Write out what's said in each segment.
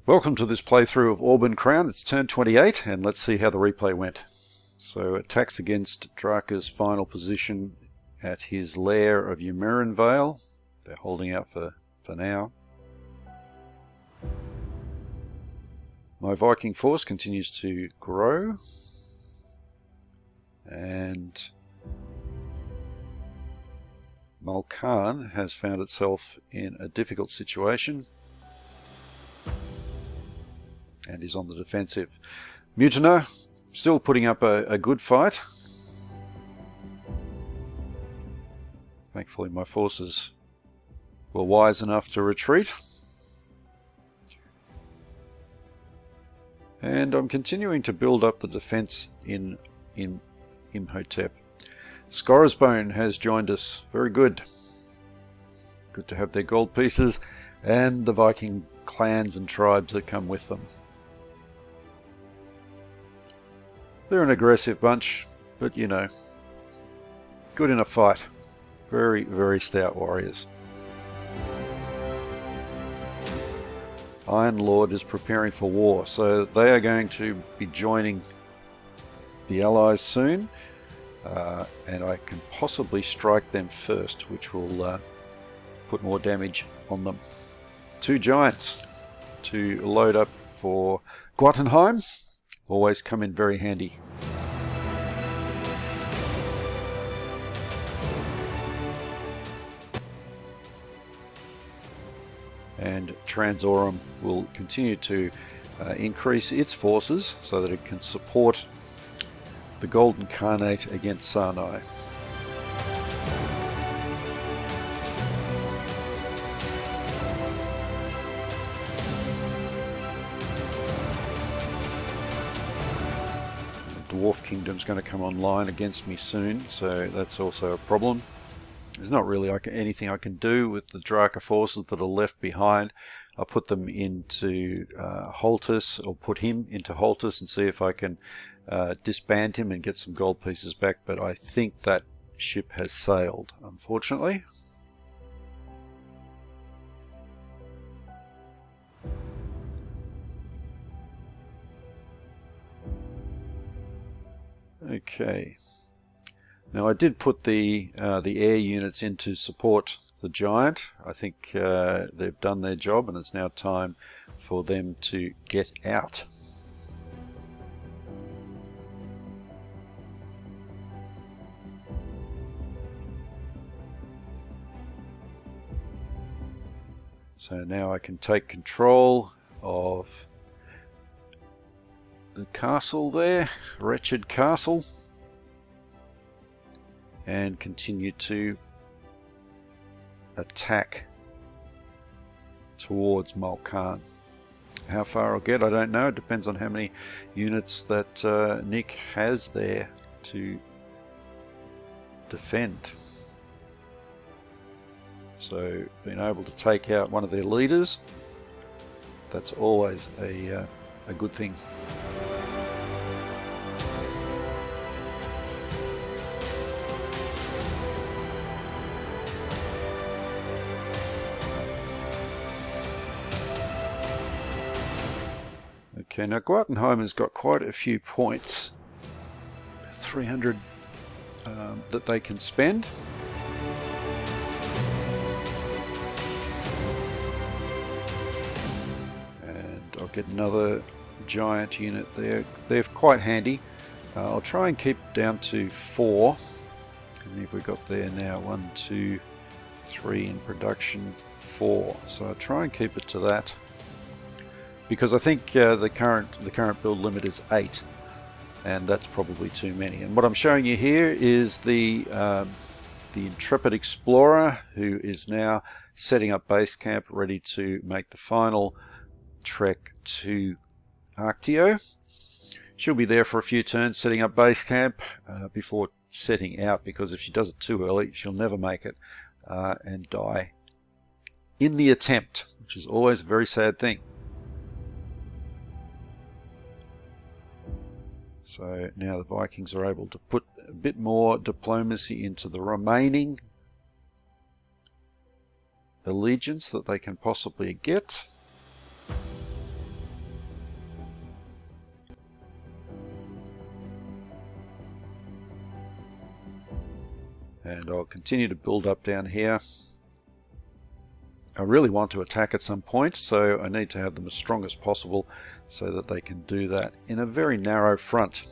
Welcome to this playthrough of Auburn Crown. It's turn 28 and let's see how the replay went. So attacks against Draka's final position at his lair of Ymirin Vale. They're holding out for now. My Viking force continues to grow, and Malkarn has found itself in a difficult situation and is on the defensive. Mutimer still putting up a good fight. Thankfully my forces were wise enough to retreat. And I'm continuing to build up the defense in Imhotep. Scoresbone has joined us. Very good. Good to have their gold pieces and the Viking clans and tribes that come with them. They're an aggressive bunch, but you know, good in a fight. Very, very stout warriors. Iron Lord is preparing for war, so they are going to be joining the Allies soon, and I can possibly strike them first, which will put more damage on them. Two giants to load up for Jotunheim. Always come in very handy. And Transorum will continue to increase its forces so that it can support the Golden Khanate against Sarnai. Dwarf Kingdom's going to come online against me soon, so that's also a problem. There's not really anything I can do with the Draka forces that are left behind. I'll put them into Holtus, or put him into Holtus and see if I can disband him and get some gold pieces back, but I think that ship has sailed, unfortunately. Okay, now I did put the air units in to support the giant. I think they've done their job and it's now time for them to get out. So now I can take control of the castle there, Wretched Castle, and continue to attack towards Malkarn. How far I'll get, I don't know. It depends on how many units that Nick has there to defend. So being able to take out one of their leaders, that's always a good thing. Okay, now Jotunheim has got quite a few points, 300 that they can spend. And I'll get another giant unit there. They're quite handy. I'll try and keep down to 4. How many have we got there now? 1, 2, 3 in production, 4. So I'll try and keep it to that, because I think the current build limit is 8, and that's probably too many. And what I'm showing you here is the Intrepid Explorer, who is now setting up base camp, ready to make the final trek to Arctio. She'll be there for a few turns setting up base camp before setting out, because if she does it too early, she'll never make it and die in the attempt, which is always a very sad thing. So now the Vikings are able to put a bit more diplomacy into the remaining allegiance that they can possibly get. And I'll continue to build up down here. I really want to attack at some point, so I need to have them as strong as possible so that they can do that in a very narrow front.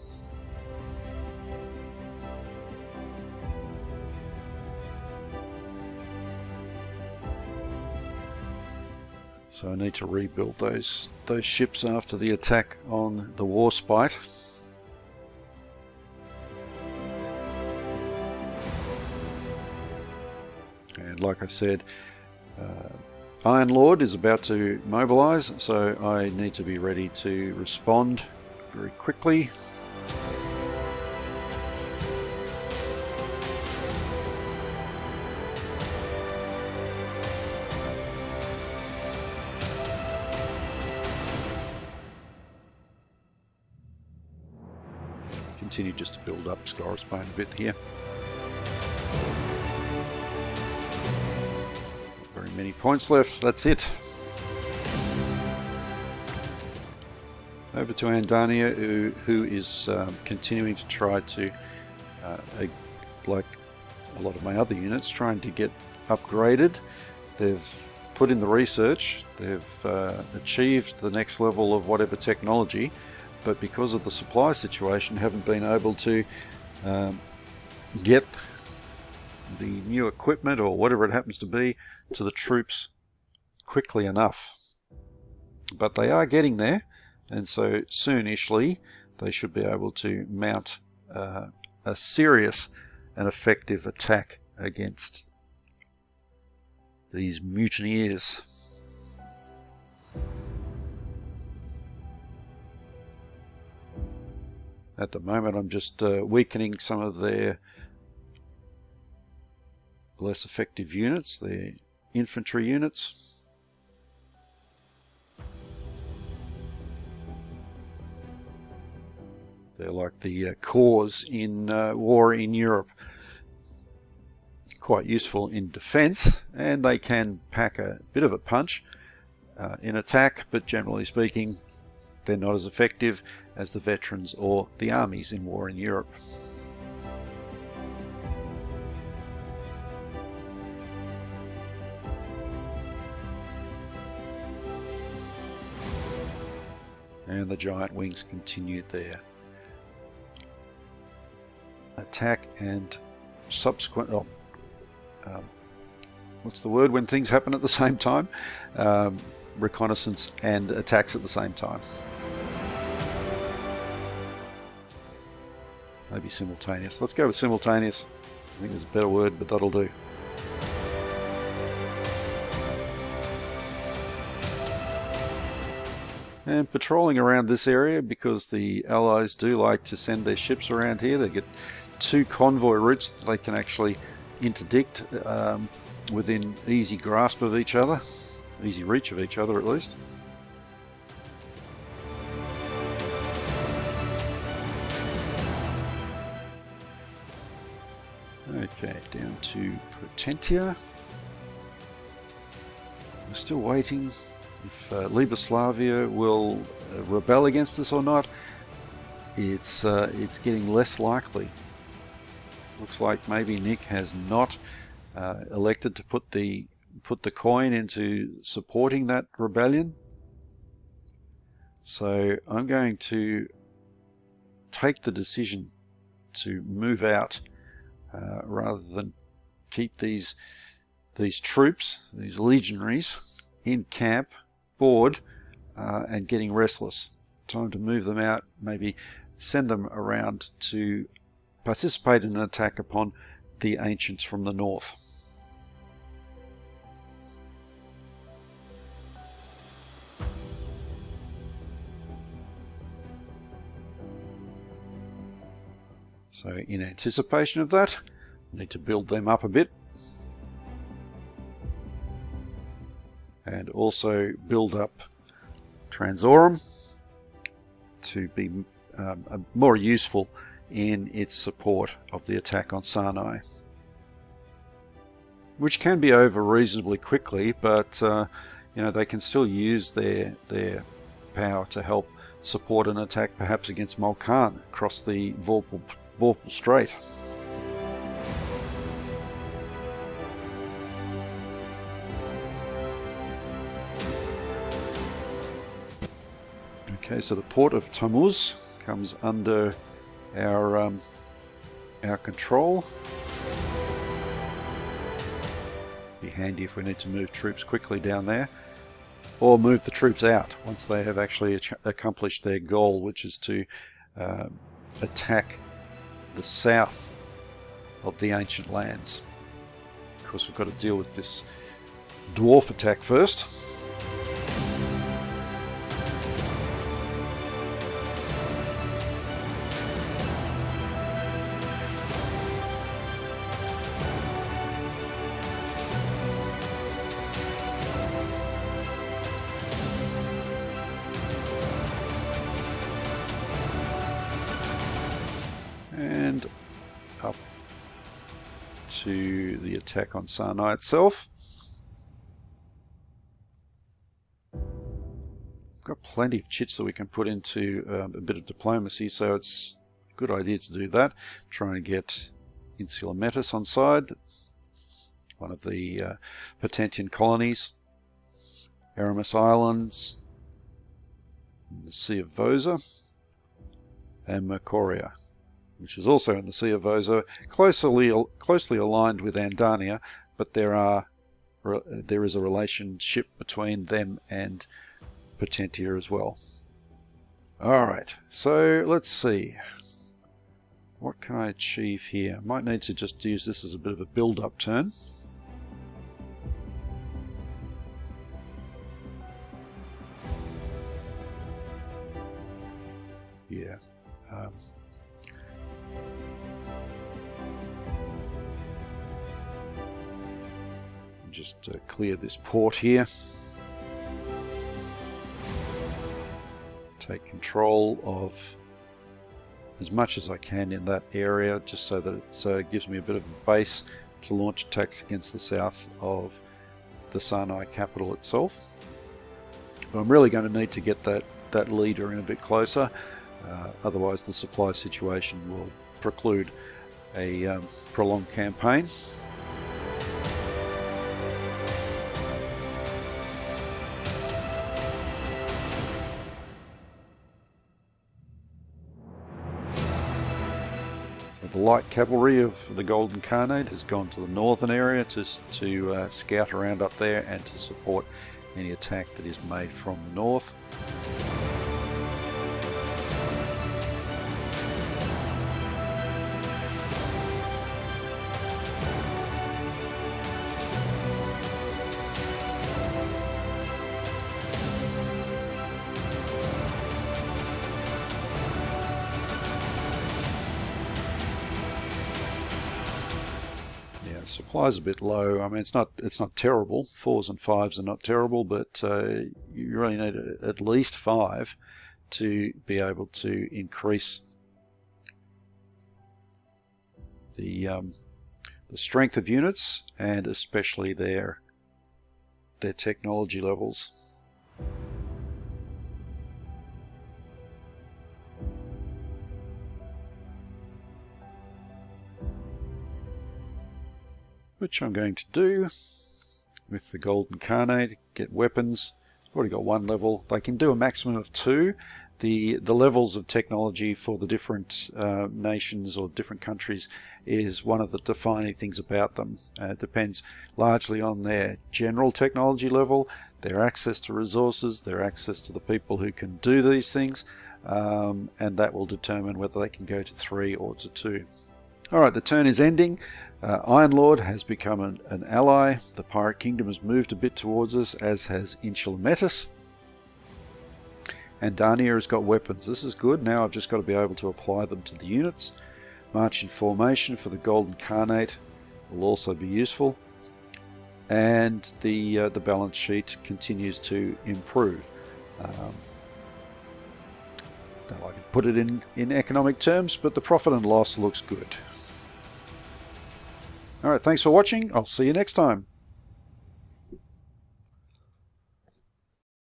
So I need to rebuild those ships after the attack on the Warspite. And like I said, Iron Lord is about to mobilize, so I need to be ready to respond very quickly. Continue just to build up Scorpius a bit here. Not very many points left, that's it. Over to Andania, who is continuing to try to, like a lot of my other units, trying to get upgraded. They've put in the research, they've achieved the next level of whatever technology, but because of the supply situation haven't been able to get the new equipment or whatever it happens to be to the troops quickly enough. But they are getting there, and so soonishly they should be able to mount a serious and effective attack against these mutineers. At the moment I'm just weakening some of their less effective units, their infantry units. They're like the corps in war in Europe. Quite useful in defense, and they can pack a bit of a punch in attack, but generally speaking they're not as effective as the veterans or the armies in war in Europe. And the giant wings continued their attack and subsequent, what's the word when things happen at the same time? Reconnaissance and attacks at the same time. Maybe simultaneous. Let's go with simultaneous. I think there's a better word, but that'll do. And patrolling around this area, because the Allies do like to send their ships around here. They get 2 convoy routes that they can actually interdict within easy grasp of each other. Easy reach of each other, at least. Okay, down to Potentia. We're still waiting if Liboslavia will rebel against us or not. It's getting less likely. Looks like maybe Nick has not elected to put the coin into supporting that rebellion. So I'm going to take the decision to move out rather than keep these troops, these legionaries, in camp, bored, and getting restless. Time to move them out, maybe send them around to participate in an attack upon the ancients from the north. So in anticipation of that, I need to build them up a bit. And also build up Transorum to be more useful in its support of the attack on Sarnai, which can be over reasonably quickly, but you know, they can still use their power to help support an attack perhaps against Mulcan across the Vorpal Strait. Okay, so the port of Tammuz comes under our control. Be handy if we need to move troops quickly down there, or move the troops out once they have actually accomplished their goal, which is to attack the south of the ancient lands. Of course, we've got to deal with this dwarf attack first. And up to the attack on Sinai itself. We've got plenty of chits that we can put into a bit of diplomacy, so it's a good idea to do that. Try and get Insula Metis on side, one of the Potentian colonies, Aramis Islands, the Sea of Vosa, and Mercoria, which is also in the Sea of Vosa, closely aligned with Andania, but there is a relationship between them and Potentia as well. Alright, so let's see. What can I achieve here? Might need to just use this as a bit of a build-up turn. Yeah. Just clear this port here. Take control of as much as I can in that area, just so that it gives me a bit of a base to launch attacks against the south of the Sinai capital itself. But I'm really going to need to get that leader in a bit closer, otherwise the supply situation will preclude a prolonged campaign. The light cavalry of the Golden Khanate has gone to the northern area to scout around up there and to support any attack that is made from the north. Supply's a bit low. I mean, it's not terrible. 4s and 5s are not terrible, but you really need at least 5 to be able to increase the strength of units and especially their technology levels. Which I'm going to do with the Golden Khanate. Get weapons. I've already got 1 level. They can do a maximum of 2. The levels of technology for the different nations or different countries is one of the defining things about them. It depends largely on their general technology level, their access to resources, their access to the people who can do these things, and that will determine whether they can go to 3 or to 2. Alright, the turn is ending. Iron Lord has become an ally. The Pirate Kingdom has moved a bit towards us, as has Insula Metis. And Dania has got weapons. This is good. Now I've just got to be able to apply them to the units. March in formation for the Golden Khanate will also be useful. And the balance sheet continues to improve. Don't like to put it in economic terms, but the profit and loss looks good. Alright, thanks for watching. I'll see you next time.